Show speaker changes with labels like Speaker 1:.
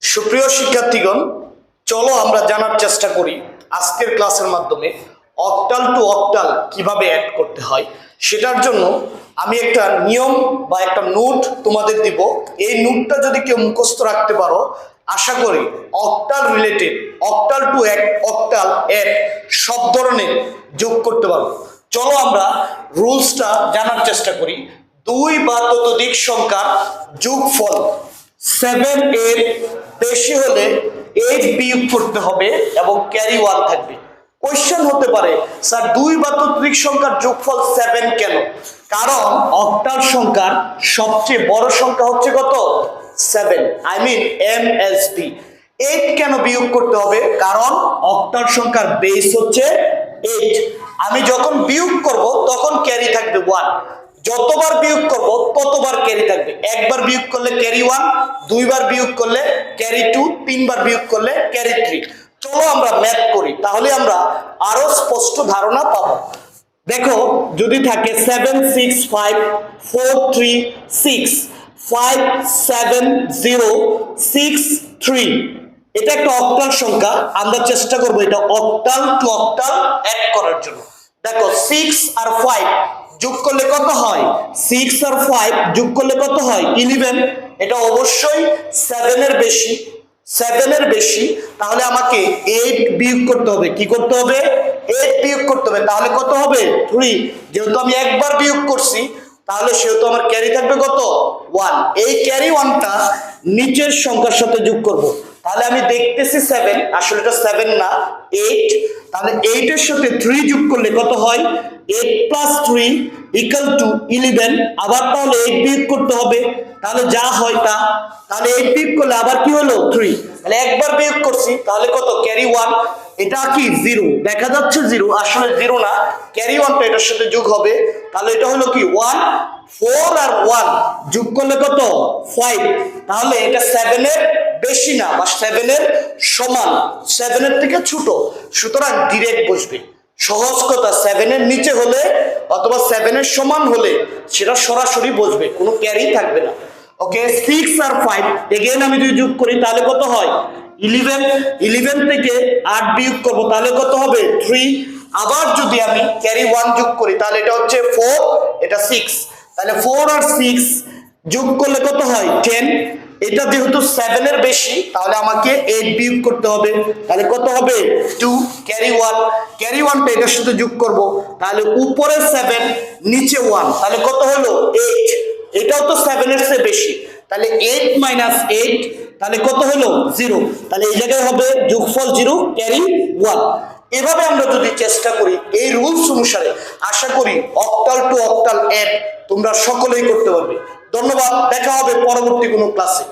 Speaker 1: সুপ্রিয় শিক্ষার্থীগণ, চলো আমরা জানার চেষ্টা করি আজকের ক্লাসের মাধ্যমে অক্টাল টু অক্টাল কিভাবে অ্যাড করতে হয়। সেটার জন্য আমি একটা নিয়ম বা একটা নোট তোমাদের দিব। এই নোটটা যদি কেউ মুখস্থ রাখতে পারো, আশা করি octal related, octal to octal add সব ধরনের যোগ করতে পারবো। চলো আমরা রুলসটা জানার চেষ্টা করি। দুই বা ততোধিক সংখ্যার যোগফল 7 এর বেশি হলে 8 বিয়োগ করতে হবে এবং ক্যারি 1 থাকবে। কোশ্চেন হতে পারে, স্যার দুই বা ততোধিক সংখ্যার যোগফল 7 কেন? কারণ অক্টাল সংখ্যার সবচেয়ে বড় সংখ্যা হচ্ছে কত? 7, আই মিন MSB। 8 কেন বিয়োগ করতে হবে? কারণ অক্টাল সংখ্যার বেস হচ্ছে 8। আমি যখন বিয়োগ করব তখন ক্যারি থাকবে 1। যতবার বিয়োগ করব ততবার ক্যারি থাকবে। একবার বিয়োগ করলে ক্যারি 1, দুইবার বিয়োগ করলে ক্যারি 2, তিনবার বিয়োগ করলে ক্যারি 3। চলো আমরা ম্যাথ করি, তাহলে আমরা আরো স্পষ্ট ধারণা পাবো। দেখো, যদি থাকে 7 6 5 4 3 6 5 7 0 6 3, এটা একটা অক্টাল সংখ্যা। আমরা চেষ্টা করব এটা অক্টাল টু অক্টাল অ্যাড করার জন্য। দেখো 6 আর 5 যোগ করলে কত হয়? 6 আর 5 যোগ করলে কত হয়? 11। এটা অবশ্যই 7 এর বেশি, 7 এর বেশি। তাহলে আমাকে 8 বিয়োগ করতে হবে। কি করতে হবে? 8 বিয়োগ করতে হবে। তাহলে কত হবে? 3। যেহেতু আমি একবার বিয়োগ করছি, তাহলে সেহেতু আমার ক্যারি থাকবে কত? 1। এই ক্যারি 1টা নিচের সংখ্যার সাথে যোগ করব। তাহলে আমি দেখতেছি 7, আসলে এটা 7 না, 8। তাহলে 8 এর সাথে 3 যোগ করলে কত হয়? 8 প্লাস 3 ইকুয়াল টু 11। আবার তাহলে 8 বিয়োগ করতে হবে, তাহলে যা হয় তা। তাহলে 8 বিয়োগ করলে আবার কি হলো? 3। তাহলে একবার বিয়োগ করছি, তাহলে কত? ক্যারি 1। এটা কি 0? দেখা যাচ্ছে 0, আসলে 0 না, ক্যারি 1টা এটার সাথে যোগ হবে। তাহলে এটা হলো কি 1। 4 আর 1 যোগ করলে কত? 5। তাহলে এটা 7 এর বেশি না বা 7 এর সমান, 7 এর থেকে ছোট, সুতরাং ডিরেক্ট বসবে। সহজ কথা, 7 এর নিচে হলে অথবা 7 এর সমান হলে সেটা সরাসরি বসবে, কোনো ক্যারি থাকবে না। ওকে, 6 আর 5 এগেইন আমি যদি যোগ করি তাহলে কত হয়? 11। 11 থেকে 8 বিয়োগ করব, তাহলে কত হবে? 3। আবার যদি আমি ক্যারি 1 যোগ করি তাহলে এটা হচ্ছে 4, এটা 6। তাহলে 4 আর 6 যোগ করলে কত হয়? 10। এটা যেহেতু 7 এর বেশি, তাহলে আমাকে 8 বিয়োগ করতে হবে। তাহলে কত হবে? 2। ক্যারি 1, ক্যারি 1টা এটার সাথে যোগ করব, তাহলে উপরে 7 নিচে 1, তাহলে কত হলো? 8। এটাও তো 7 এর চেয়ে বেশি, তাহলে 8 মাইনাস 8, তাহলে কত হলো? 0। তাহলে এই জায়গায় হবে যোগফল 0, ক্যারি 1। এভাবে আমরা যদি চেষ্টা করি এই রুলস অনুসারে, আশা করি অক্টাল টু অক্টাল অ্যাড তোমরা সকলেই করতে পারবে। ধন্যবাদ, দেখা হবে পরবর্তী কোনো ক্লাসে।